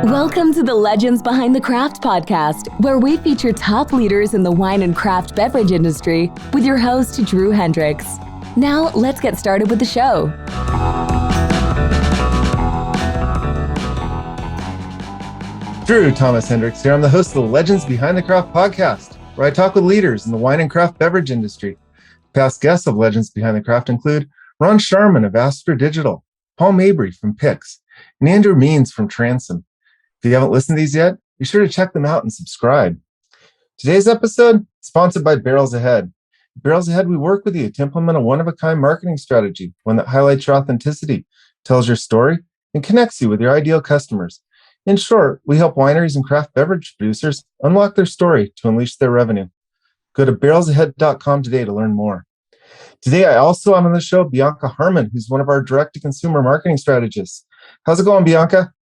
Welcome to the Legends Behind the Craft podcast, where we feature top leaders in the wine and craft beverage industry with your host, Drew Hendricks. Now, let's get started with the show. Drew Thomas Hendricks here. I'm the host of the Legends Behind the Craft podcast, where I talk with leaders in the wine and craft beverage industry. Past guests of Legends Behind the Craft include Ron Sharman of Astra Digital, Paul Mabry from Pix, and Andrew Means from Transom. If you haven't listened to these yet, be sure to check them out and subscribe. Today's episode is sponsored by Barrels Ahead. At Barrels Ahead, we work with you to implement a one-of-a-kind marketing strategy, one that highlights your authenticity, tells your story, and connects you with your ideal customers. In short, we help wineries and craft beverage producers unlock their story to unleash their revenue. Go to barrelsahead.com today to learn more. Today, I also have on the show Bianca Harmon, who's one of our direct-to-consumer marketing strategists. How's it going, Bianca?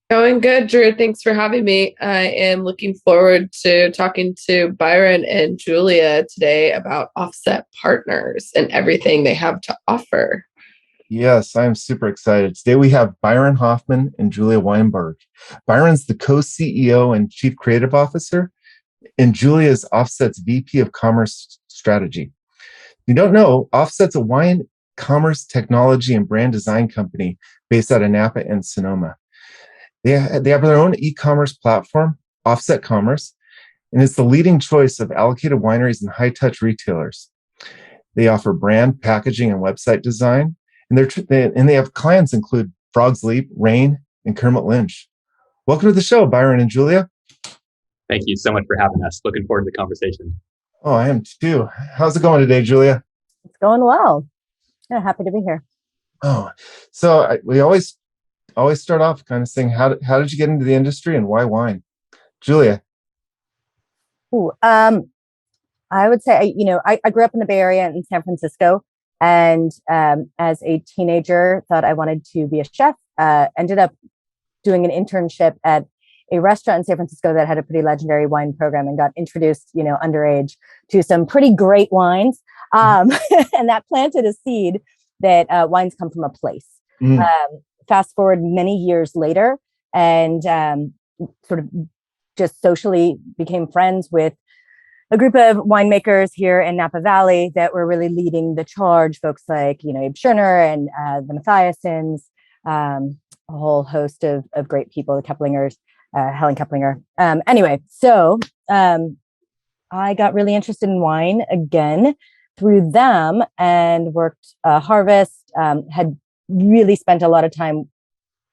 Going good, Drew. Thanks for having me. I am looking forward to talking to Byron and Julia today about offset partners and everything they have to offer. Yes, I'm super excited. Today we have Byron Hoffman and Julia Weinberg. Byron's the co-CEO and Chief Creative Officer, and Julia's Offset's VP of Commerce Strategy. If you don't know, Offset's a wine commerce technology and brand design company based out of Napa and Sonoma. They have their own e-commerce platform, Offset Commerce, and it's the leading choice of allocated wineries and high-touch retailers. They offer brand, packaging, and website design, and they have clients include Frog's Leap, Rain, and Kermit Lynch. Welcome to the show, Byron and Julia. Thank you so much for having us. Looking forward to the conversation. Oh, I am too. How's it going today, Julia? It's going well. Yeah, happy to be here. Oh, so we always start off kind of saying, how did you get into the industry and why wine? Julia. Ooh, I would say, I grew up in the Bay Area in San Francisco, and as a teenager, thought I wanted to be a chef. Ended up doing an internship at a restaurant in San Francisco that had a pretty legendary wine program, and got introduced, underage to some pretty great wines. And that planted a seed that wines come from a place. Fast forward many years later, and sort of just socially became friends with a group of winemakers here in Napa Valley that were really leading the charge. Folks like, Abe Scherner and the Mathiasons, a whole host of great people, the Keplingers, Helen Keplinger. Anyway, so I got really interested in wine again through them and worked Harvest, had really spent a lot of time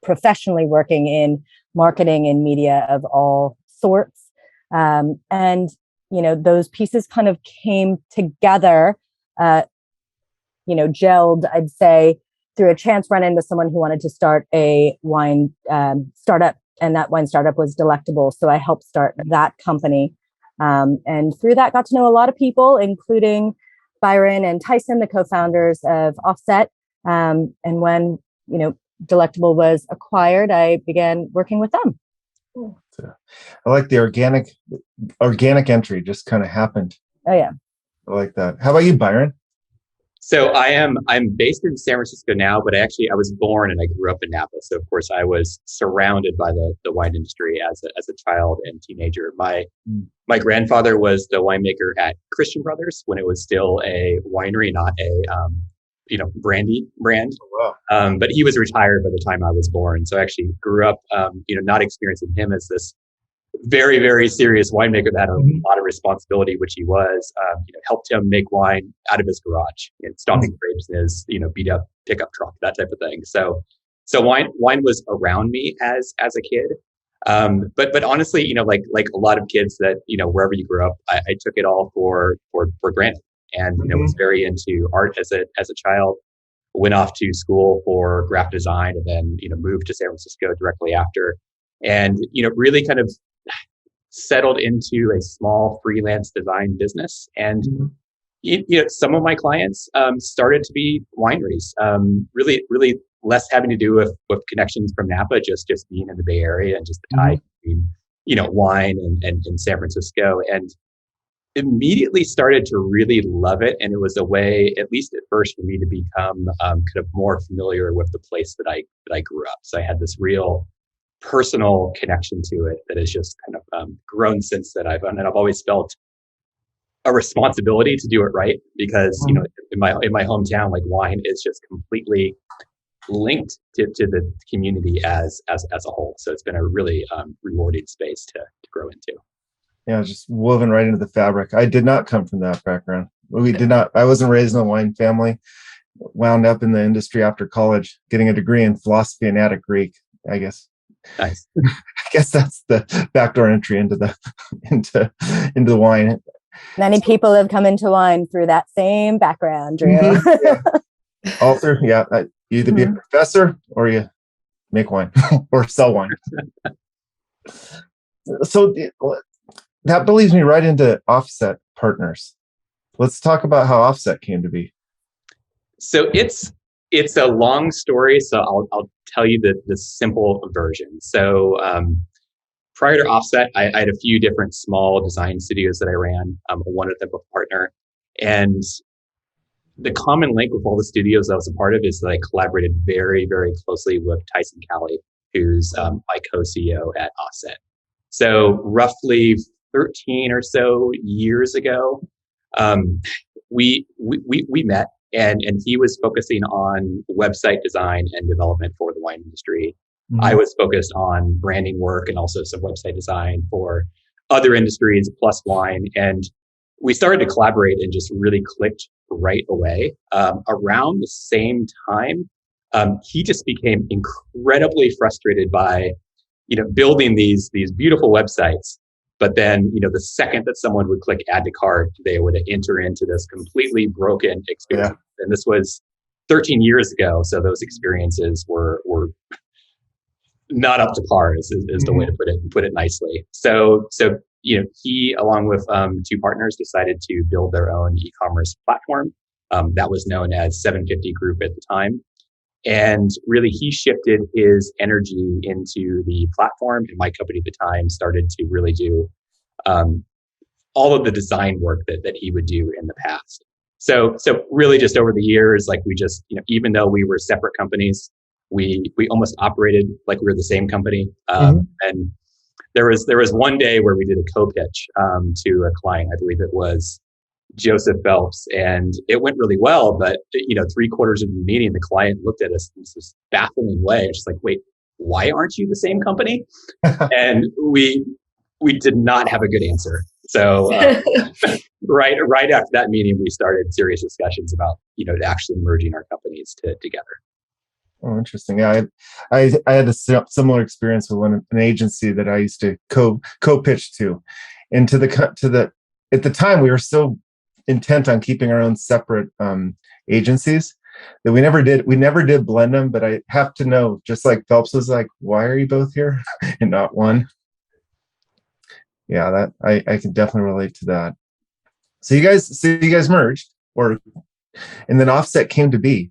professionally working in marketing and media of all sorts. And, those pieces kind of came together, gelled, I'd say, through a chance run-in with someone who wanted to start a wine startup. And that wine startup was Delectable. So I helped start that company. And through that, got to know a lot of people, including Byron and Tyson, the co-founders of Offset. And when, Delectable was acquired, I began working with them. I like the organic entry just kind of happened. Oh, yeah. I like that. How about you, Byron? So I'm based in San Francisco now, but I was born and I grew up in Napa. So of course I was surrounded by the wine industry as a child and teenager. My grandfather was the winemaker at Christian Brothers when it was still a winery, not a brandy brand. Oh, wow. But he was retired by the time I was born. So I actually grew up, not experiencing him as this very, very serious winemaker that had a lot of responsibility, which he was. Helped him make wine out of his garage and stomping grapes in his, beat up pickup truck, that type of thing. So wine was around me as a kid. But honestly, like a lot of kids that, wherever you grew up, I took it all for granted. And was very into art as a child. Went off to school for graphic design, and then moved to San Francisco directly after, and really kind of settled into a small freelance design business. And some of my clients started to be wineries. Really less having to do with connections from Napa, just being in the Bay Area and just the tie between wine and San Francisco. And immediately started to really love it. And it was a way, at least at first, for me to become kind of more familiar with the place that I grew up. So I had this real personal connection to it that has just kind of grown since that. I've always felt a responsibility to do it right, because in my hometown, like, wine is just completely linked to the community as a whole. So it's been a really rewarding space to grow into. Yeah, just woven right into the fabric. I did not come from that background. We did not. I wasn't raised in a wine family. Wound up in the industry after college, getting a degree in philosophy and Attic Greek. I guess. Nice. I guess that's the backdoor entry into the wine. Many people have come into wine through that same background, Drew. Yeah. All through, yeah. You either be a professor or you make wine or sell wine. So that leads me right into offset partners. Let's talk about how offset came to be. So it's a long story. So I'll tell you the simple version. So prior to offset, I had a few different small design studios that I ran. One of them a partner, and the common link with all the studios I was a part of is that I collaborated very, very closely with Tyson Calley, who's my co-CEO at Offset. So roughly 13 or so years ago, we met, and he was focusing on website design and development for the wine industry. Mm-hmm. I was focused on branding work and also some website design for other industries plus wine. And we started to collaborate and just really clicked right away. Around the same time, he just became incredibly frustrated by, building these beautiful websites. But then, the second that someone would click add to cart, they would enter into this completely broken experience. Yeah. And this was 13 years ago. So those experiences were not up to par is the way to put it nicely. So he, along with two partners, decided to build their own e-commerce platform. That was known as 750 Group at the time. And really, he shifted his energy into the platform. And my company at the time started to really do all of the design work that he would do in the past. So really, just over the years, like, we just, even though we were separate companies, we almost operated like we were the same company. And there was one day where we did a co-pitch to a client. I believe it was Joseph Phelps, and it went really well. But 3/4 of the meeting, the client looked at us in this baffling way. It's just like, wait, why aren't you the same company? And we did not have a good answer. So right after that meeting, we started serious discussions about actually merging our companies together. Oh, interesting. Yeah, I had a similar experience with an agency that I used to co-pitch to, and at the time we were so intent on keeping our own separate agencies that we never did blend them. But I have to know, just like Phelps was like, why are you both here and not one? Yeah, that I can definitely relate to that. So you guys merged, and then Offset came to be.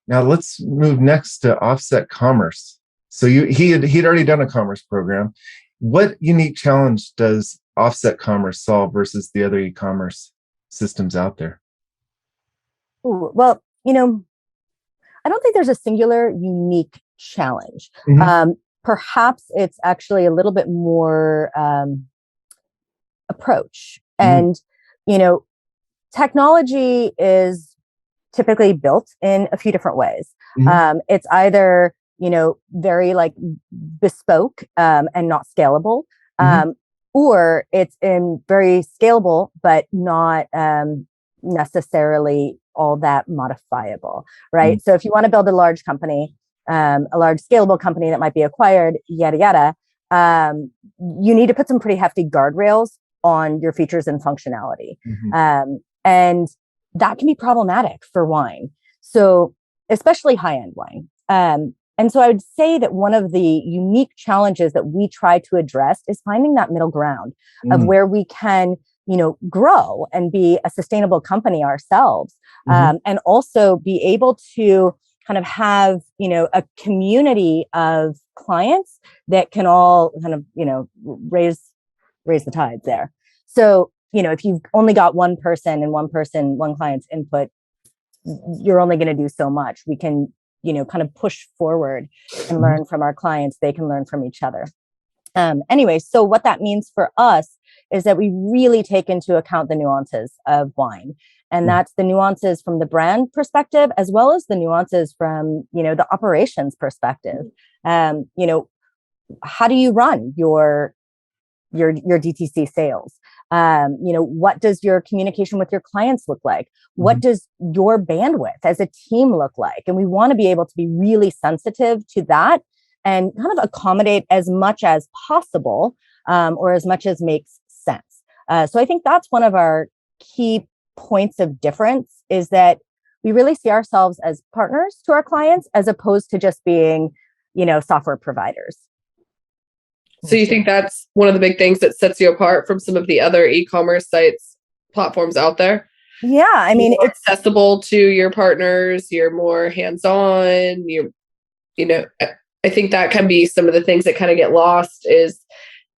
Now let's move next to Offset Commerce. So he'd already done a commerce program. What unique challenge does Offset Commerce solve versus the other e-commerce systems out there? Ooh, well, I don't think there's a singular unique challenge. Mm-hmm. Perhaps it's actually a little bit more approach. Mm-hmm. And, technology is typically built in a few different ways. Mm-hmm. It's either, very like bespoke and not scalable, mm-hmm. Or it's very scalable, but not necessarily all that modifiable, right? Mm-hmm. So if you want to build a large company, a large scalable company that might be acquired, yada, yada, you need to put some pretty hefty guardrails on your features and functionality. Mm-hmm. And that can be problematic for wine. So especially high-end wine. And so I would say that one of the unique challenges that we try to address is finding that middle ground of where we can, grow and be a sustainable company ourselves. Mm-hmm. And also be able to kind of have, a community of clients that can all kind of, raise the tides there. So if you've only got one client's input, you're only going to do so much. We can, kind of push forward and learn from our clients. They can learn from each other. Anyway, so what that means for us is that we really take into account the nuances of wine. And that's the nuances from the brand perspective, as well as the nuances from, the operations perspective. How do you run your DTC sales? What does your communication with your clients look like? What does your bandwidth as a team look like? And we want to be able to be really sensitive to that and kind of accommodate as much as possible, or as much as makes sense. So I think that's one of our key points of difference, is that we really see ourselves as partners to our clients, as opposed to just being, software providers. So you think that's one of the big things that sets you apart from some of the other e-commerce sites, platforms out there? Yeah, I mean, it's accessible to your partners. You're more hands-on. I think that can be some of the things that kind of get lost, is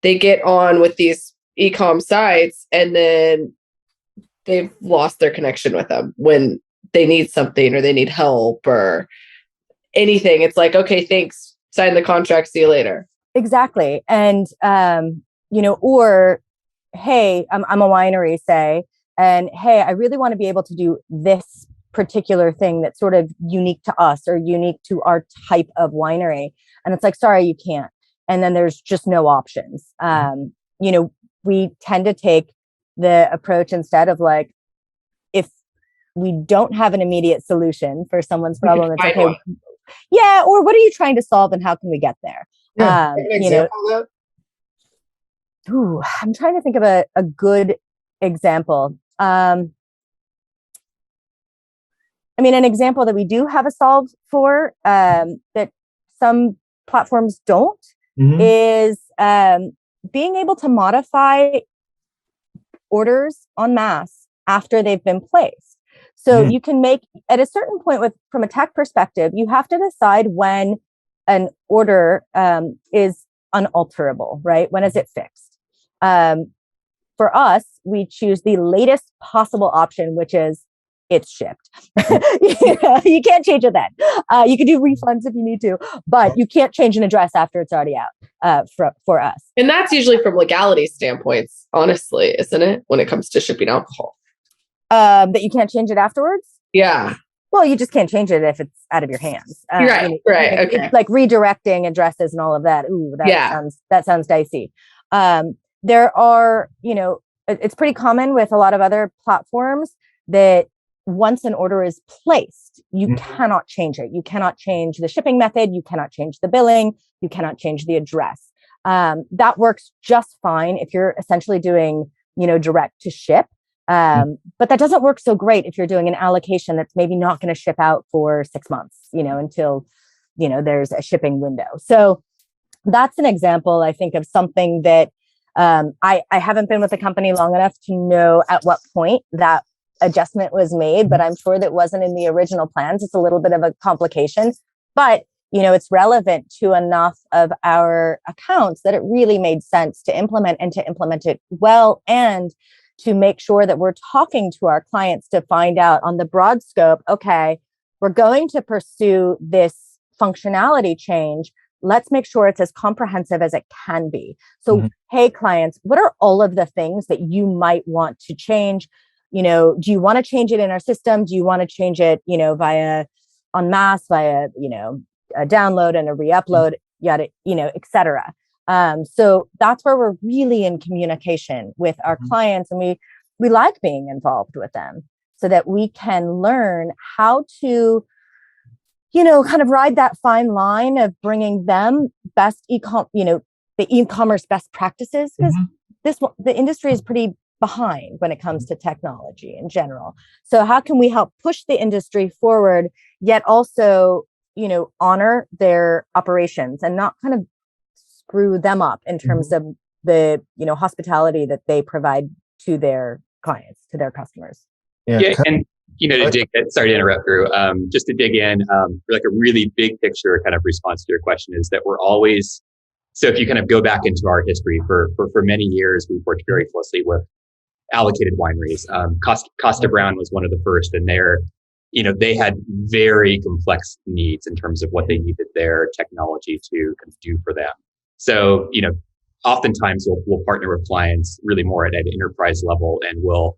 they get on with these e-com sites and then they've lost their connection with them when they need something or they need help or anything. It's like, okay, thanks, sign the contract, see you later. Exactly. And, or, hey, I'm a winery, say, and hey, I really want to be able to do this particular thing that's sort of unique to us or unique to our type of winery. And it's like, sorry, you can't. And then there's just no options. We tend to take the approach instead of like, if we don't have an immediate solution for someone's problem, it's okay. Yeah. Or what are you trying to solve and how can we get there? Yeah, an example of that? I'm trying to think of a good example. An example that we do have a solve for, that some platforms don't, is being able to modify orders en masse after they've been placed. So you can make, at a certain point from a tech perspective, you have to decide when an order is unalterable, right? When is it fixed? For us, we choose the latest possible option, which is it's shipped. You can't change it then. You can do refunds if you need to, but you can't change an address after it's already out for us. And that's usually from legality standpoints, honestly, isn't it? When it comes to shipping alcohol. That you can't change it afterwards? Yeah. Well, you just can't change it if it's out of your hands. Right. Okay. Like redirecting addresses and all of that. Ooh, that sounds dicey. There are, it's pretty common with a lot of other platforms that once an order is placed, you cannot change it. You cannot change the shipping method. You cannot change the billing. You cannot change the address. That works just fine if you're essentially doing, direct to ship. But that doesn't work so great if you're doing an allocation that's maybe not going to ship out for 6 months, until, there's a shipping window. So that's an example, I think, of something that I haven't been with the company long enough to know at what point that adjustment was made, but I'm sure that wasn't in the original plans. It's a little bit of a complication, but it's relevant to enough of our accounts that it really made sense to implement it well, and to make sure that we're talking to our clients to find out on the broad scope, okay, we're going to pursue this functionality change. Let's make sure it's as comprehensive as it can be. So, hey, clients, what are all of the things that you might want to change? Do you want to change it in our system? Do you want to change it, via en masse, via, a download and a re-upload, yada, et cetera. So that's where we're really in communication with our clients, and we like being involved with them so that we can learn how to, kind of ride that fine line of bringing them the e-commerce best practices, because the industry is pretty behind when it comes to technology in general. So how can we help push the industry forward, yet also, honor their operations and not kind of screw them up in terms of the, hospitality that they provide to their clients, to their customers. Yeah. And, sorry to interrupt, Drew. Just to dig in, like a really big picture kind of response to your question is that we're always, so if you kind of go back into our history for many years, we've worked very closely with allocated wineries. Costa Brown was one of the first, and they had very complex needs in terms of what they needed their technology to kind of do for them. So, oftentimes we'll partner with clients really more at an enterprise level, and we'll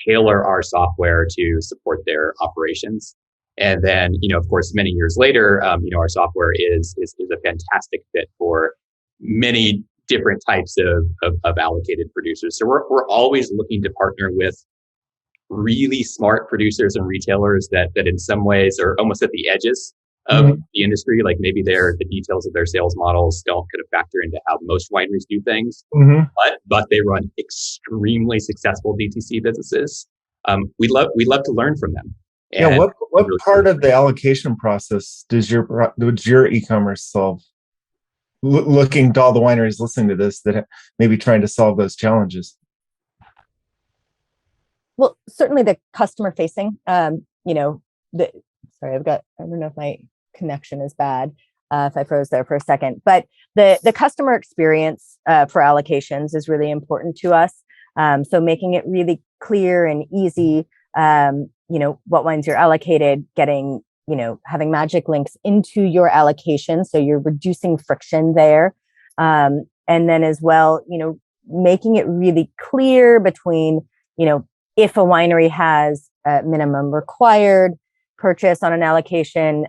tailor our software to support their operations. And then, of course, many years later, our software is a fantastic fit for many different types of allocated producers. So we're always looking to partner with really smart producers and retailers that in some ways are almost at the edges of the industry. Like maybe the details of their sales models don't kind of factor into how most wineries do things, but they run extremely successful DTC businesses. We love to learn from them. And what really part of the allocation process does your e-commerce solve? Looking to all the wineries listening to this that may be trying to solve those challenges. Well, certainly the customer facing, sorry, I don't know if my connection is bad, if I froze there for a second, but the customer experience for allocations is really important to us. So making it really clear and easy, what wines you're allocated, getting, having magic links into your allocation. So you're reducing friction there. And then as well, making it really clear between, if a winery has a minimum required purchase on an allocation,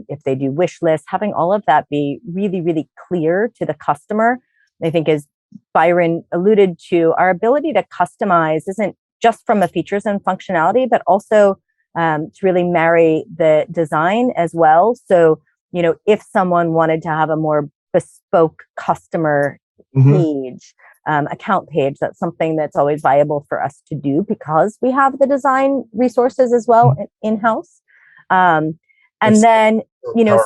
if they do wish lists, having all of that be really, really clear to the customer. I think, as Byron alluded to, our ability to customize isn't just from a features and functionality, but also to really marry the design as well. So, if someone wanted to have a more bespoke customer page, account page, that's something that's always viable for us to do because we have the design resources as well in-house. And then,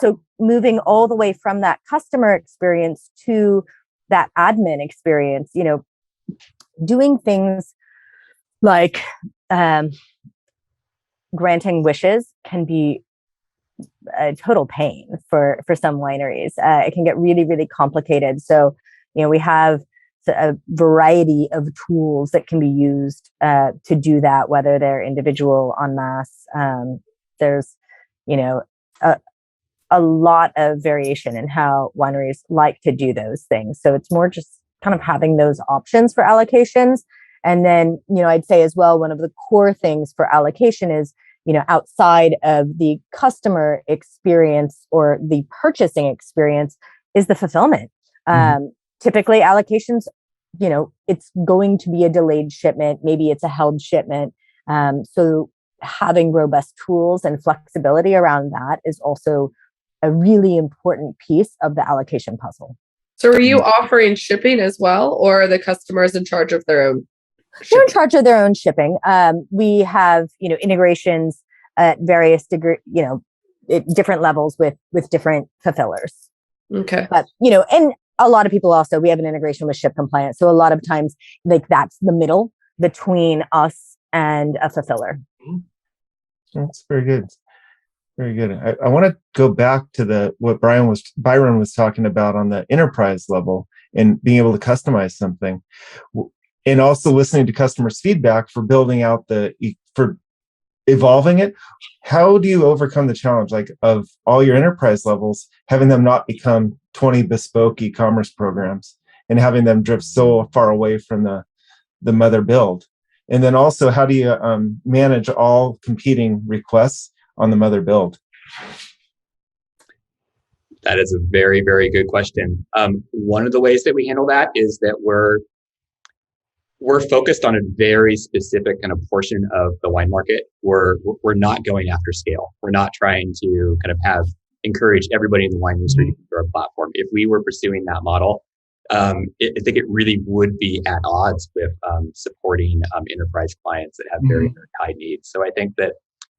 so moving all the way from that customer experience to that admin experience, doing things like granting wishes can be a total pain for some wineries. It can get really, really complicated. So, we have a variety of tools that can be used to do that, whether they're individual, en masse. There's, a lot of variation in how wineries like to do those things. So it's more just kind of having those options for allocations. And then, I'd say as well, one of the core things for allocation is, outside of the customer experience or the purchasing experience is the fulfillment. Typically allocations, it's going to be a delayed shipment. Maybe it's a held shipment. So having robust tools and flexibility around that is also a really important piece of the allocation puzzle. So are you offering shipping as well, or are the customers in charge of their own shipping? They're in charge of their own shipping. We have, integrations at various at different levels with different fulfillers. Okay. But, and a lot of people also, we have an integration with Ship Compliance. So a lot of times, that's the middle between us and a fulfiller. That's very good. Very good. I want to go back to what Byron was talking about on the enterprise level and being able to customize something, and also listening to customers' feedback for building out for evolving it. How do you overcome the challenge, of all your enterprise levels, having them not become 20 bespoke e-commerce programs and having them drift so far away from the mother build? And then also, how do you manage all competing requests on the mother build? That is a very, very good question. One of the ways that we handle that is that we're focused on a very specific kind of portion of the wine market. We're not going after scale. We're not trying to kind of encourage everybody in the wine industry to come to our platform. If we were pursuing that model, I think it really would be at odds with supporting enterprise clients that have very, very high needs. So I think that,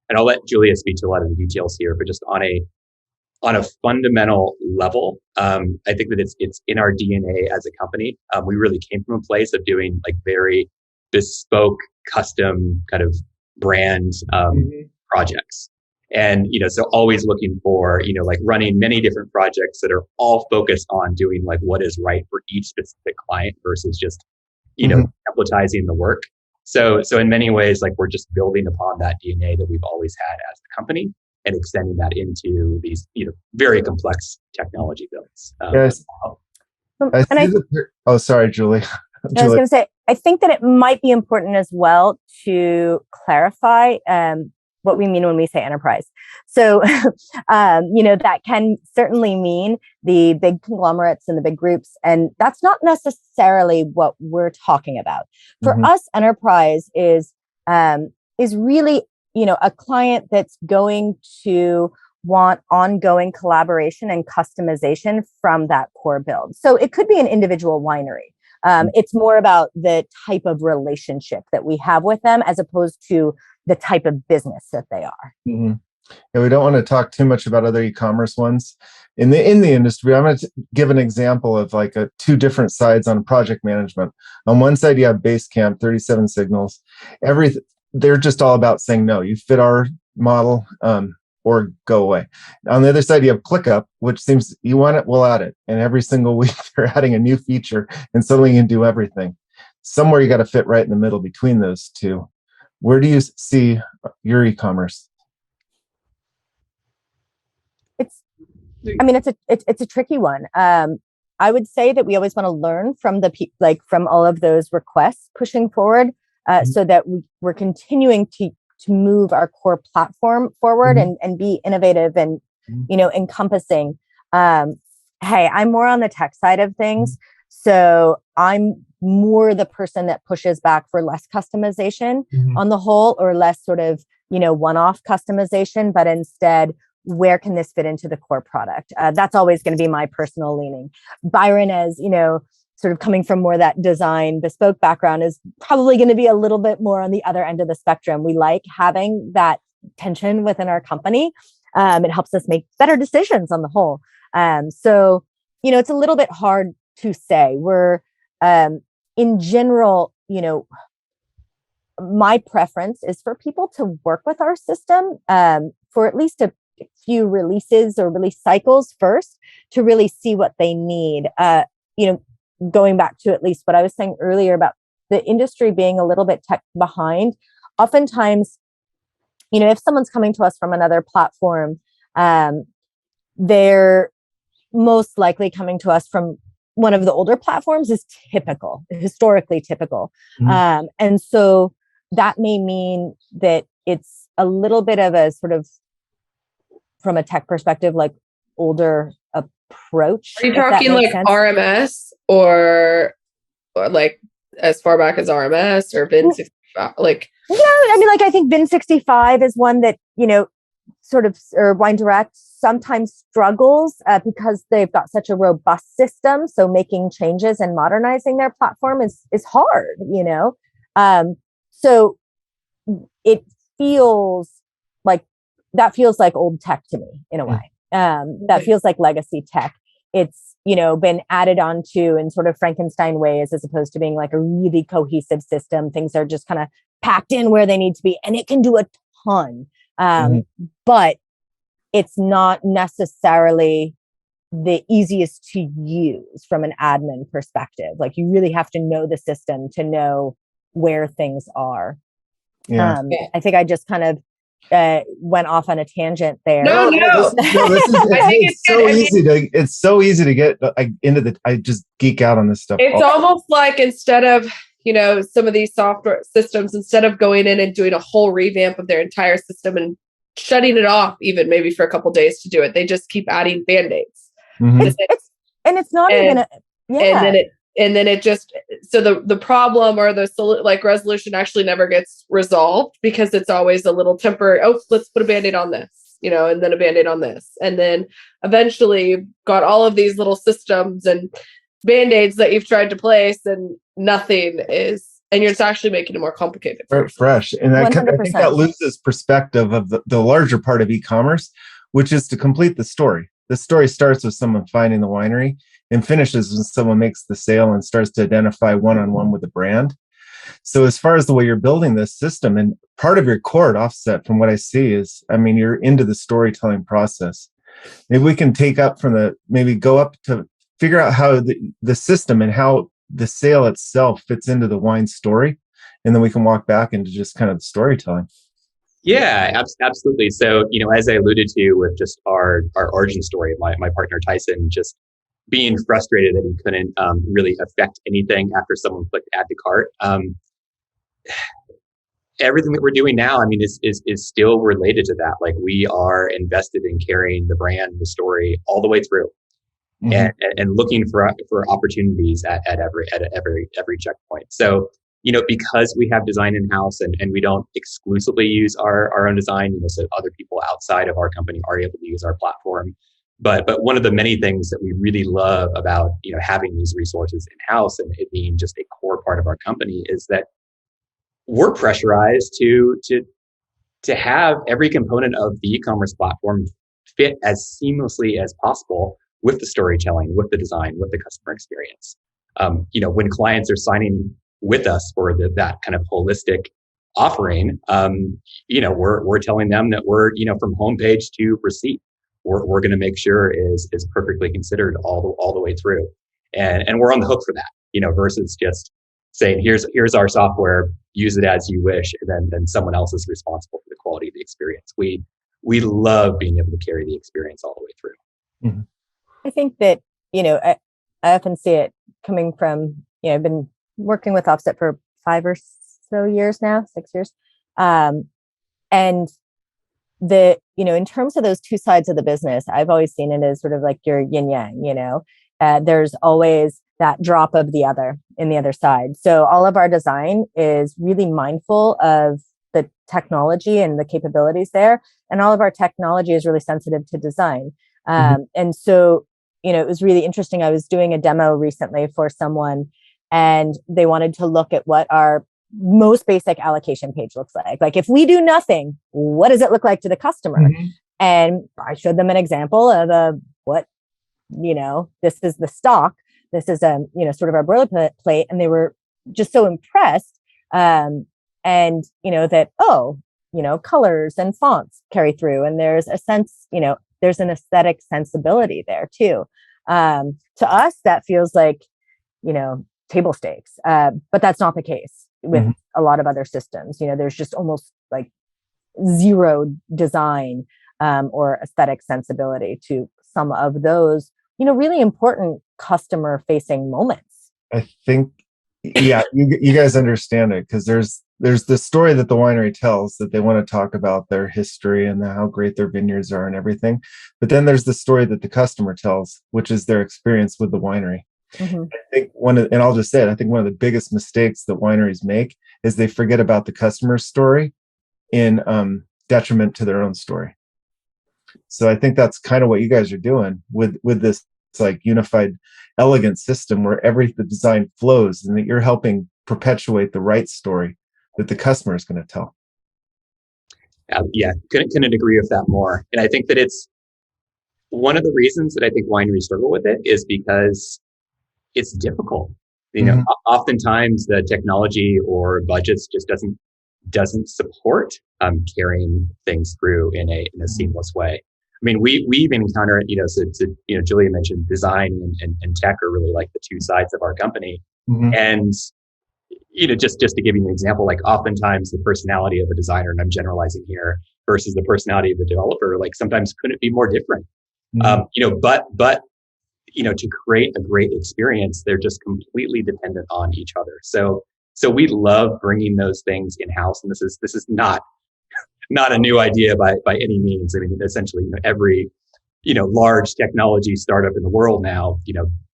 and I'll let Julia speak to a lot of the details here, but just on a fundamental level, I think that it's in our DNA as a company. We really came from a place of doing very bespoke, custom kind of brand projects. And, so always looking for, running many different projects that are all focused on doing what is right for each specific client versus just, templatizing the work. So in many ways, like we're just building upon that DNA that we've always had as the company and extending that into these, very complex technology builds. Yes. Sorry, Julie. I was going to say, I think that it might be important as well to clarify what we mean when we say enterprise. So, that can certainly mean the big conglomerates and the big groups, and that's not necessarily what we're talking about. For us, enterprise is really, a client that's going to want ongoing collaboration and customization from that core build. So it could be an individual winery. It's more about the type of relationship that we have with them as opposed to the type of business that they are. Mm-hmm. Yeah, we don't want to talk too much about other e-commerce ones in the industry. I'm going to give an example of like two different sides on project management. On one side, you have Basecamp, 37 signals. They're just all about saying no. You fit our model, or go away. On the other side, you have ClickUp, which seems you want it, we'll add it. And every single week they're adding a new feature and suddenly you can do everything. Somewhere you got to fit right in the middle between those two. Where do you see your e-commerce? It's a tricky one. I would say that we always want to learn from from all of those requests pushing forward, so that we're continuing to move our core platform forward and be innovative and, encompassing. Hey, I'm more on the tech side of things. So I'm more the person that pushes back for less customization on the whole, or less sort of, one-off customization, but instead, where can this fit into the core product? That's always going to be my personal leaning. Byron, as, sort of coming from more that design bespoke background, is probably going to be a little bit more on the other end of the spectrum. We like having that tension within our company. It helps us make better decisions on the whole. So, it's a little bit hard to say. We're, in general, my preference is for people to work with our system for at least a few releases or release cycles first to really see what they need. Going back to at least what I was saying earlier about the industry being a little bit tech behind, oftentimes, if someone's coming to us from another platform, they're most likely coming to us from one of the older platforms is historically typical. And so that may mean that it's a little bit of a sort of, from a tech perspective, like older approach. Are you talking like sense? RMS or like as far back as RMS or Vin 65? Like, yeah, I think Vin 65 is one that, sort of, or Wine Direct sometimes struggles because they've got such a robust system. So making changes and modernizing their platform is hard, so it feels like old tech to me in a way. That feels like legacy tech. It's, been added onto in sort of Frankenstein ways, as opposed to being like a really cohesive system. Things are just kind of packed in where they need to be, and it can do a ton. But it's not necessarily the easiest to use from an admin perspective. Like, you really have to know the system to know where things are. I think I just kind of went off on a tangent there. No. It's so easy to get into I just geek out on this stuff. It's almost like instead of, some of these software systems, instead of going in and doing a whole revamp of their entire system and shutting it off, even maybe for a couple of days to do it, they just keep adding band-aids. It's not even and then it just, so the problem or the resolution actually never gets resolved, because it's always a little temporary. Oh, let's put a band-aid on this, and then a band-aid on this. And then eventually you've got all of these little systems and band-aids that you've tried to place, and nothing is, and it's actually making it more complicated. Fresh. And I think that loses perspective of the larger part of e-commerce, which is to complete the story. The story starts with someone finding the winery and finishes when someone makes the sale and starts to identify one-on-one with the brand. So as far as the way you're building this system, and part of your core at Offset, from what I see, is, you're into the storytelling process. Maybe we can go up to figure out how the system and how the sale itself fits into the wine story, and then we can walk back into just kind of the storytelling. Yeah, absolutely. So, as I alluded to with just our origin story, my partner Tyson just being frustrated that he couldn't really affect anything after someone clicked add to cart. Everything that we're doing now, is still related to that. Like, we are invested in carrying the brand, the story all the way through, and looking for opportunities at every checkpoint. So, because we have design in-house and we don't exclusively use our own design, so other people outside of our company are able to use our platform. But one of the many things that we really love about, having these resources in-house and it being just a core part of our company is that we're pressurized to have every component of the e-commerce platform fit as seamlessly as possible with the storytelling, with the design, with the customer experience. When clients are signing with us for that kind of holistic offering, we're telling them that we're, from homepage to receipt, we're going to make sure is perfectly considered all the way through, and we're on the hook for that, versus just saying here's our software, use it as you wish, and then someone else is responsible for the quality of the experience. We love being able to carry the experience all the way through. Mm-hmm. I think that I often see it coming from I've been working with Offset for 5 or so years now, 6 years. And in terms of those two sides of the business, I've always seen it as sort of like your yin yang, there's always that drop of the other in the other side. So all of our design is really mindful of the technology and the capabilities there. And all of our technology is really sensitive to design. And so, it was really interesting. I was doing a demo recently for someone, and they wanted to look at what our most basic allocation page looks like. Like, if we do nothing, what does it look like to the customer? And I showed them an example of this is the stock. This is sort of our boilerplate, and they were just so impressed. That colors and fonts carry through, and there's a sense, there's an aesthetic sensibility there too. To us, that feels like table stakes, but that's not the case with a lot of other systems. There's just almost like zero design or aesthetic sensibility to some of those, really important customer facing moments. I think, yeah, you guys understand it, because there's the story that the winery tells, that they want to talk about their history and how great their vineyards are and everything. But then there's the story that the customer tells, which is their experience with the winery. I think I'll just say it, I think one of the biggest mistakes that wineries make is they forget about the customer's story in detriment to their own story. So I think that's kind of what you guys are doing with this like unified, elegant system where the design flows, and that you're helping perpetuate the right story that the customer is going to tell. Yeah, couldn't agree with that more. And I think that it's one of the reasons that I think wineries struggle with it is because it's difficult. Oftentimes the technology or budgets just doesn't support carrying things through in a seamless way. We even encounter it, so Julia mentioned design and tech are really like the two sides of our company. And, just to give you an example, like oftentimes the personality of a designer, and I'm generalizing here, versus the personality of the developer, like sometimes couldn't be more different. But to create a great experience, they're just completely dependent on each other. So we love bringing those things in-house. And this is not a new idea by any means. Essentially, every, large technology startup in the world now,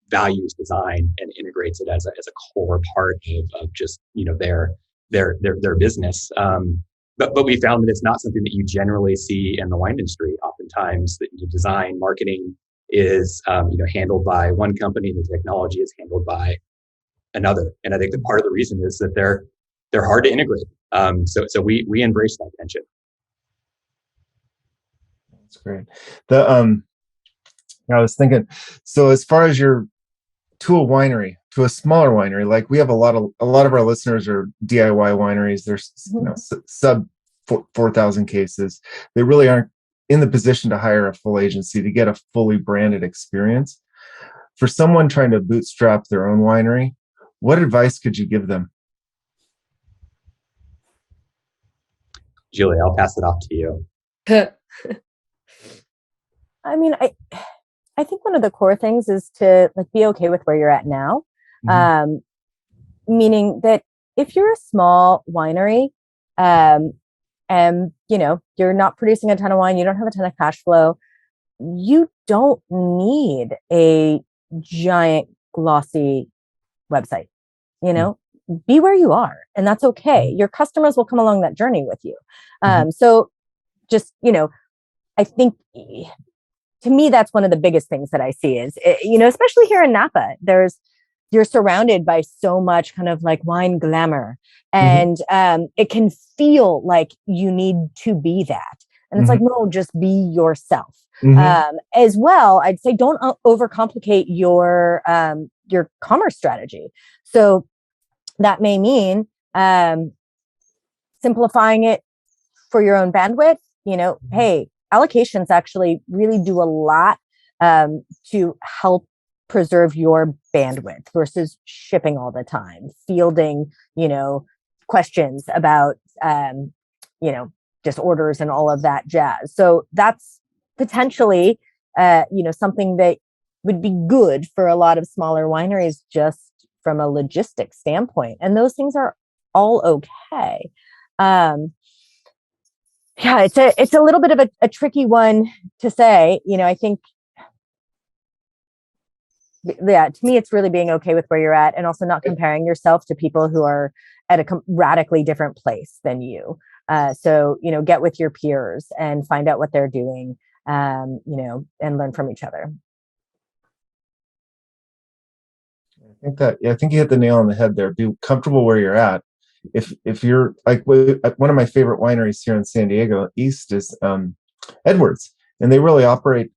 values design and integrates it as a core part of just, their business. But we found that it's not something that you generally see in the wine industry. Oftentimes the design marketing is, handled by one company, and the technology is handled by another. And I think that part of the reason is that they're hard to integrate. So we embrace that tension. That's great. I was thinking, so as far as to a smaller winery, like we have a lot of our listeners are DIY wineries. There's sub 4,000 cases. They really aren't in the position to hire a full agency to get a fully branded experience. For someone trying to bootstrap their own winery, what advice could you give them? Julia, I'll pass it off to you. I mean, I think one of the core things is to like be okay with where you're at now. Meaning that if you're a small winery, and you're not producing a ton of wine, you don't have a ton of cash flow, you don't need a giant glossy website. Be where you are, and that's okay. Your customers will come along that journey with you. So just, I think to me, that's one of the biggest things that I see is, especially here in Napa, you're surrounded by so much kind of like wine glamour, and it can feel like you need to be that. And it's like, no, just be yourself. As well, I'd say don't overcomplicate your commerce strategy. So that may mean simplifying it for your own bandwidth. Hey, allocations actually really do a lot to help preserve your bandwidth versus shipping all the time, fielding, questions about, just orders and all of that jazz. So that's potentially, something that would be good for a lot of smaller wineries just from a logistics standpoint. And those things are all okay. It's a little bit of a tricky one to say. I think, to me, it's really being okay with where you're at and also not comparing yourself to people who are at a radically different place than you. So, get with your peers and find out what they're doing, and learn from each other. I think you hit the nail on the head there. Be comfortable where you're at. If you're like one of my favorite wineries here in San Diego East is Edwards, and they really operate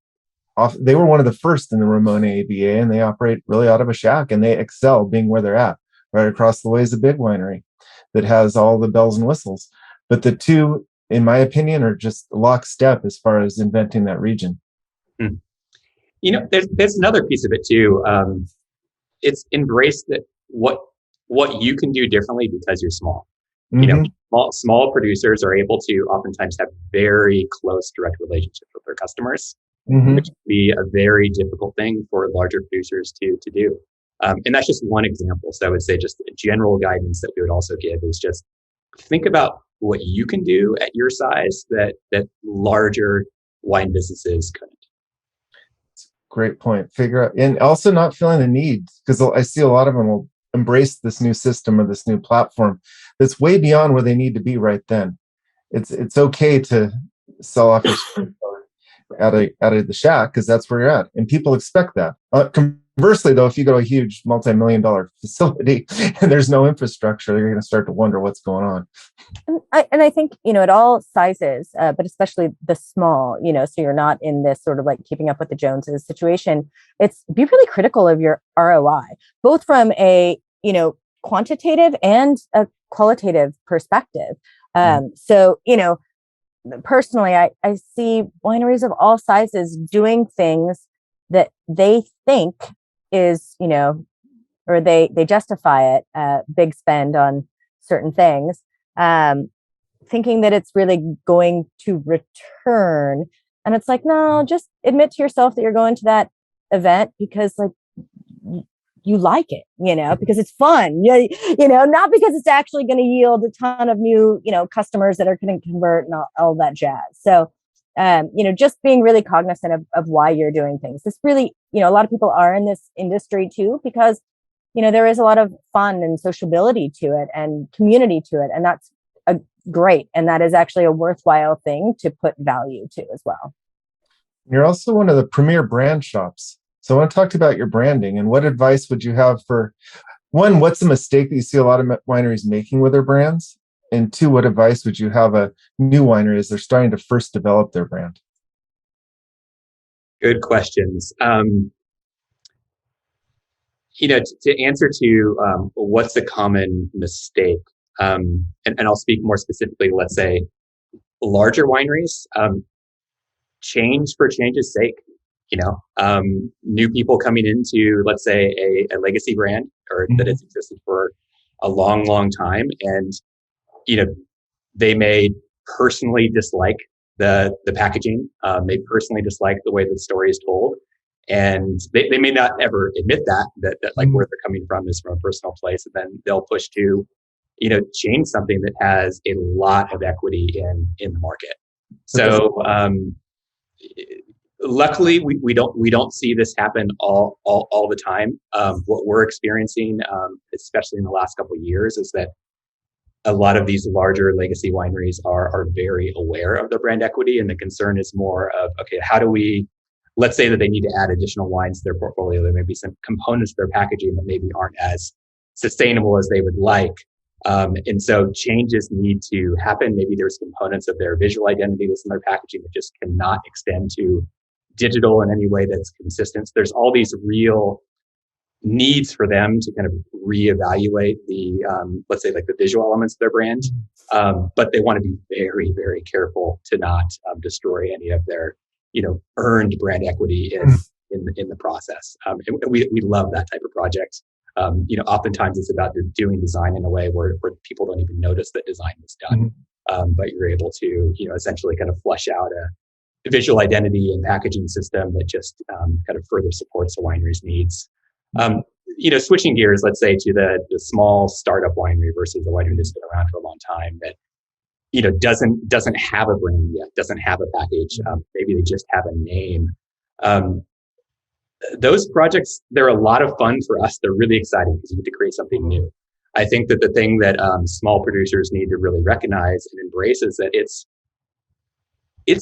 off. They were one of the first in the Ramona ABA, and they operate really out of a shack, and they excel being where they're at. Right across the way is a big winery that has all the bells and whistles. But the two, in my opinion, are just lockstep as far as inventing that region. There's another piece of it too. It's embrace that what you can do differently because you're small. Small producers are able to oftentimes have very close direct relationships with their customers, which can be a very difficult thing for larger producers to do. And that's just one example. So I would say just a general guidance that we would also give is just think about what you can do at your size that larger wine businesses couldn't. Great point. Figure out, and also not feeling the need, because I see a lot of them will embrace this new system or this new platform that's way beyond where they need to be right then. It's okay to sell off your out of the shack because that's where you're at, and people expect that. Conversely, though, if you go to a huge multi-million-dollar facility and there's no infrastructure, you're going to start to wonder what's going on. And I think, at all sizes, but especially the small, so you're not in this sort of like keeping up with the Joneses situation. It's be really critical of your ROI, both from a, quantitative and a qualitative perspective. So, personally, I see wineries of all sizes doing things that they think is, or they justify it, big spend on certain things, thinking that it's really going to return. And it's like, no, just admit to yourself that you're going to that event because like you like it, because it's fun, not because it's actually going to yield a ton of new, customers that are going to convert and all that jazz. So, just being really cognizant of why you're doing things. This really, a lot of people are in this industry too, because, there is a lot of fun and sociability to it and community to it. And that's great. And that is actually a worthwhile thing to put value to as well. You're also one of the premier brand shops. So I want to talk about your branding and what advice would you have for, one, what's the mistake that you see a lot of wineries making with their brands? And two, what advice would you have a new winery as they're starting to first develop their brand? Good questions. To answer to what's a common mistake, and I'll speak more specifically, let's say larger wineries, change for change's sake. New people coming into, let's say, a legacy brand or that has existed for a long, long time. And, they may personally dislike the packaging. They personally dislike the way the story is told. And they may not ever admit that like where they're coming from is from a personal place. And then they'll push to, change something that has a lot of equity in the market. So, luckily we don't see this happen all the time. What we're experiencing, especially in the last couple of years, is that a lot of these larger legacy wineries are very aware of their brand equity, and the concern is more of, okay, how do we, let's say that they need to add additional wines to their portfolio. There may be some components of their packaging that maybe aren't as sustainable as they would like. And so changes need to happen. Maybe there's components of their visual identity that's in their packaging that just cannot extend to digital in any way that's consistent. So there's all these real needs for them to kind of reevaluate the, let's say, like the visual elements of their brand. But they want to be very, very careful to not destroy any of their, earned brand equity in the process. And we love that type of project. Oftentimes it's about doing design in a way where people don't even notice that design was done. But you're able to, essentially kind of flush out a visual identity and packaging system that just kind of further supports the winery's needs. Switching gears, let's say, to the small startup winery versus a winery that's been around for a long time that, doesn't have a brand yet, doesn't have a package. Maybe they just have a name. Those projects, they're a lot of fun for us. They're really exciting because you get to create something new. I think that the thing that small producers need to really recognize and embrace is that it's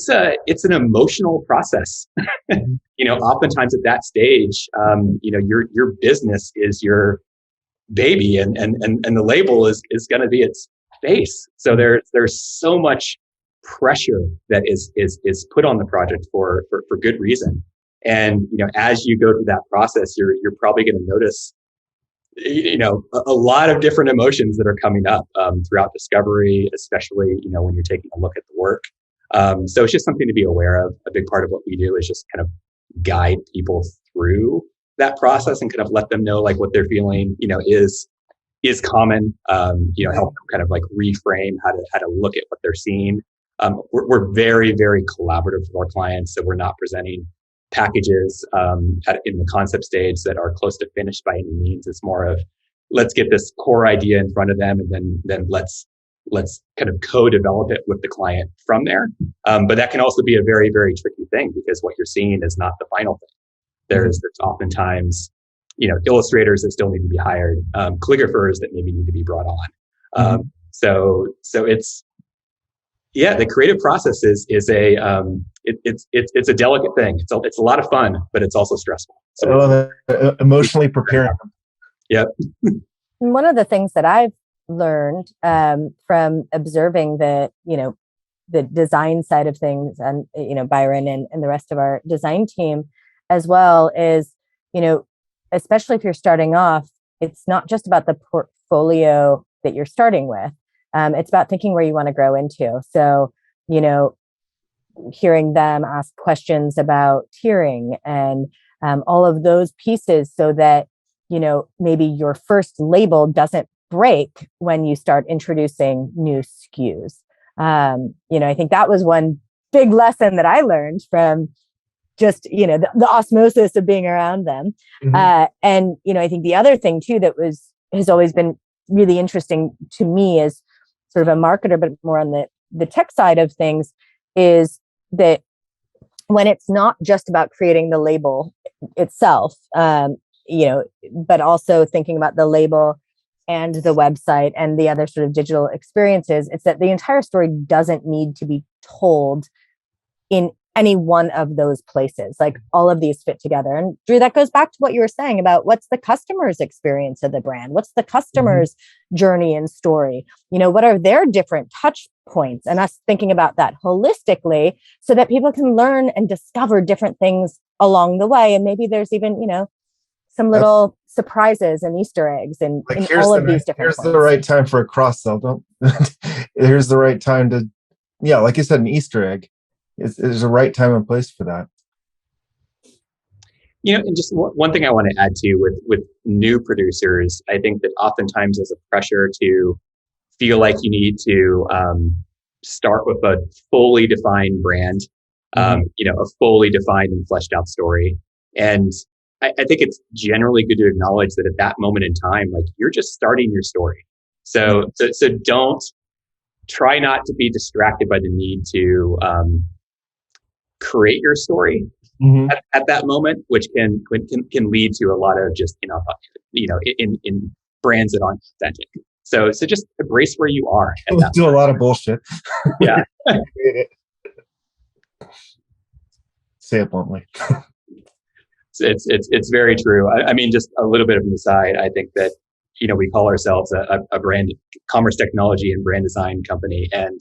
an emotional process. Oftentimes at that stage, your business is your baby, and the label is going to be its face. So there's so much pressure that is put on the project for good reason. And as you go through that process, you're probably going to notice a lot of different emotions that are coming up throughout discovery, especially when you're taking a look at the work. So it's just something to be aware of. A big part of what we do is just kind of guide people through that process and kind of let them know like what they're feeling, is common. Help them kind of like reframe how to look at what they're seeing. We're very, very collaborative with our clients, so we're not presenting packages in the concept stage that are close to finished by any means. It's more of, let's get this core idea in front of them, and then let's kind of co-develop it with the client from there. But that can also be a very, very tricky thing because what you're seeing is not the final thing. There's oftentimes, illustrators that still need to be hired, calligraphers that maybe need to be brought on. So it's, the creative process is a it's a delicate thing. It's a lot of fun, but it's also stressful. So emotionally preparing them. Yep. One of the things that I've learned from observing the design side of things, and Byron and the rest of our design team as well, is especially if you're starting off, it's not just about the portfolio that you're starting with. It's about thinking where you want to grow into. So, hearing them ask questions about tiering and all of those pieces so that, maybe your first label doesn't break when you start introducing new SKUs. I think that was one big lesson that I learned from just, the osmosis of being around them. And, I think the other thing too, that has always been really interesting to me as sort of a marketer, but more on the tech side of things, is that when it's not just about creating the label itself, but also thinking about the label and the website and the other sort of digital experiences, it's that the entire story doesn't need to be told in any one of those places. Like all of these fit together. And Drew, that goes back to what you were saying about what's the customer's experience of the brand? What's the customer's journey and story? What are their different touch points? And us thinking about that holistically so that people can learn and discover different things along the way. And maybe there's even, some little surprises and Easter eggs and in all of these different points. Here's the right time for a cross sell. Here's the right time to, like you said, an Easter egg. There's a right time and place for that. And just one thing I want to add to with new producers, I think that oftentimes there's a pressure to feel like you need to start with a fully defined brand, a fully defined and fleshed out story. And I think it's generally good to acknowledge that at that moment in time, like you're just starting your story. So don't try not to be distracted by the need to create your story at that moment, which can lead to a lot of just in brands that aren't authentic. So just embrace where you are. Do a lot of bullshit. Yeah. Say it bluntly. It's very true. I mean, just a little bit of an aside. I think that we call ourselves a brand commerce technology and brand design company, and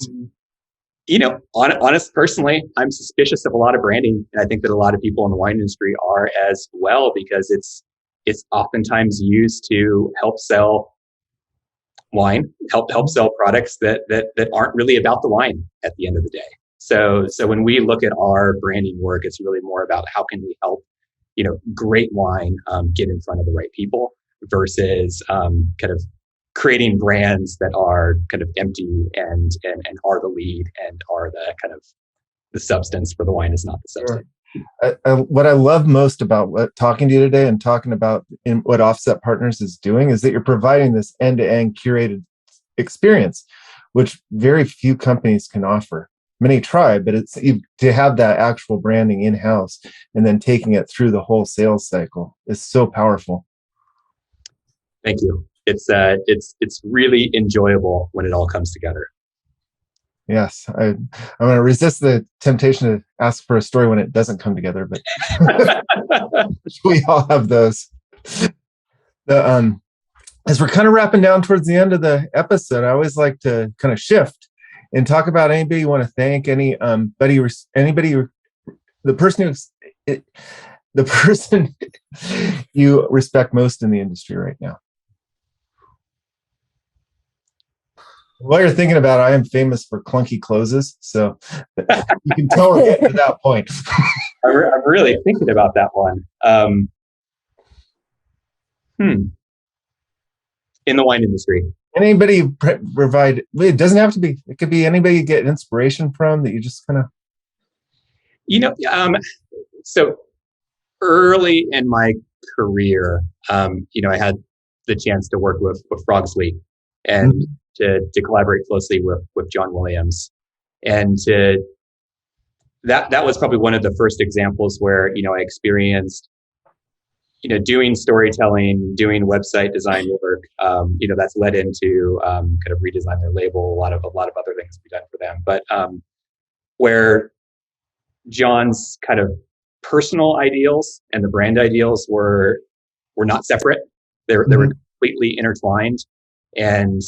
honest personally, I'm suspicious of a lot of branding, and I think that a lot of people in the wine industry are as well, because it's oftentimes used to help sell wine, help sell products that aren't really about the wine at the end of the day. So when we look at our branding work, it's really more about how can we help great wine get in front of the right people versus kind of creating brands that are kind of empty and are the lead and are the kind of the substance, for the wine is not the substance. What I love most about talking to you today and talking about what Offset Partners is doing is that you're providing this end-to-end curated experience, which very few companies can offer. Many try, but it's to have that actual branding in-house and then taking it through the whole sales cycle is so powerful. Thank you. It's really enjoyable when it all comes together. Yes, I'm going to resist the temptation to ask for a story when it doesn't come together, but we all have those. As we're kind of wrapping down towards the end of the episode, I always like to kind of shift and talk about anybody you want to thank, the person you respect most in the industry right now. While you're thinking about it, I am famous for clunky closes, so you can tell we're getting to that point. I'm really thinking about that one. In the wine industry. Anybody provide, it doesn't have to be, it could be anybody you get inspiration from that you just kind of... So early in my career, I had the chance to work with Frog Sleep and to collaborate closely with John Williams. And that was probably one of the first examples where, I experienced, doing storytelling, doing website design work, that's led into kind of redesign their label, a lot of other things we've done for them. But where John's kind of personal ideals and the brand ideals were not separate. They were completely intertwined. And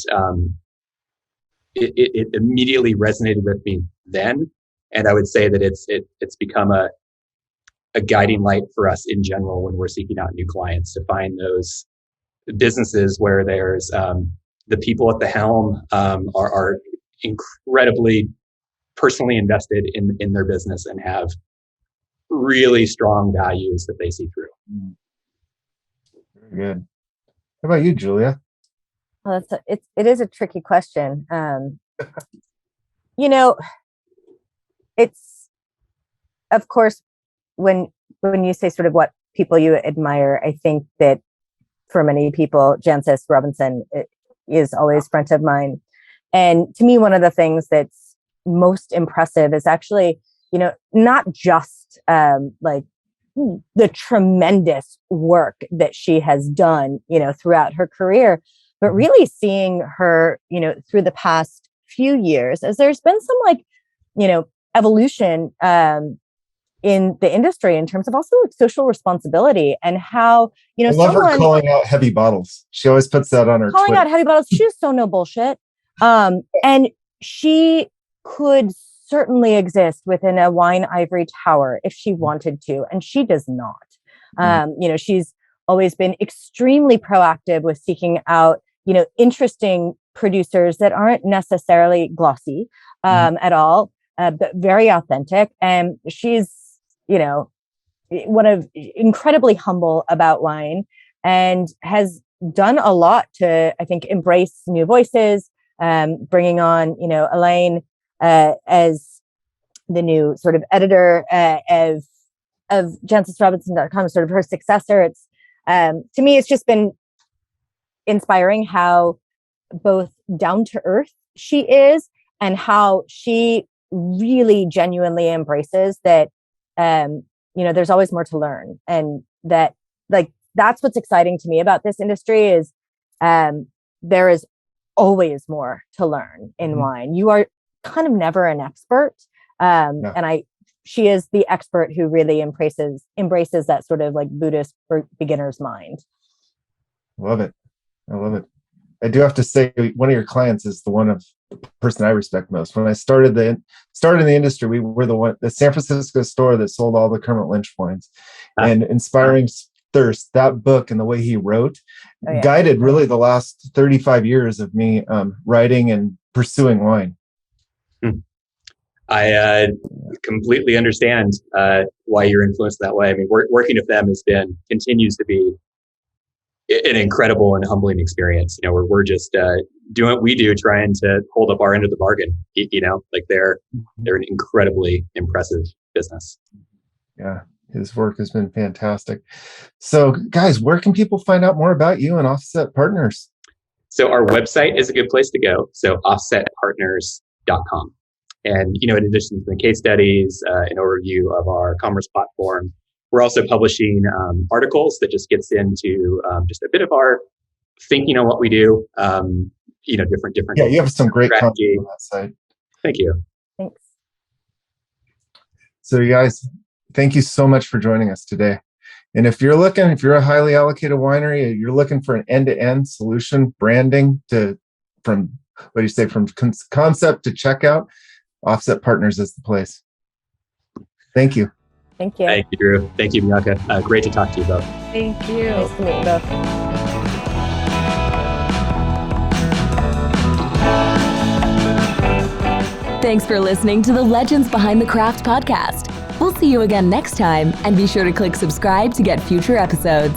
it immediately resonated with me then. And I would say that it's become a guiding light for us in general when we're seeking out new clients, to find those businesses where there's the people at the helm are incredibly personally invested in their business and have really strong values that they see through. Very good. How about you, Julia? Well, it is a tricky question. It's, of course, when you say sort of what people you admire, I think that for many people, Jancis Robinson is always front of mind. And to me, one of the things that's most impressive is actually, not just like the tremendous work that she has done, throughout her career, but really seeing her, through the past few years, as there's been some evolution in the industry in terms of also like social responsibility and how, I love her calling out heavy bottles. She always puts that on her calling Twitter. out heavy bottles. She's so no bullshit. And she could certainly exist within a wine ivory tower if she wanted to, and she does not. She's always been extremely proactive with seeking out, interesting producers that aren't necessarily glossy at all, but very authentic. And she's, incredibly humble about wine and has done a lot to, I think, embrace new voices, bringing on, Elaine as the new sort of editor of JansonsRobinson.com, sort of her successor. It's to me, it's just been inspiring how both down to earth she is and how she really genuinely embraces that, there's always more to learn. And that, like, that's what's exciting to me about this industry is there is always more to learn in wine. You are kind of never an expert. And she is the expert who really embraces that sort of like Buddhist beginner's mind. Love it. I love it. I do have to say, one of your clients is the person I respect most. When I started in the industry, we were the San Francisco store that sold all the Kermit Lynch wines. And Inspiring Thirst, that book and the way he wrote guided really the last 35 years of me writing and pursuing wine. I completely understand why you're influenced that way. I mean, working with them continues to be an incredible and humbling experience. We're just doing what we do, trying to hold up our end of the bargain. Like they're an incredibly impressive business. Yeah, his work has been fantastic. So, guys, where can people find out more about you and Offset Partners? So our website is a good place to go. So offsetpartners.com. And, in addition to the case studies, an overview of our commerce platform, we're also publishing articles that just gets into just a bit of our thinking on what we do, different. Yeah, you have some great strategy. content on that site. Thank you. Thanks. So you guys, thank you so much for joining us today. And if you're a highly allocated winery, you're looking for an end-to-end solution branding from concept to checkout, Offset Partners is the place. Thank you. Thank you. Thank you, Drew. Thank you, Bianca. Great to talk to you both. Thank you. Nice to meet you both. Thanks for listening to the Legends Behind the Craft podcast. We'll see you again next time, and be sure to click subscribe to get future episodes.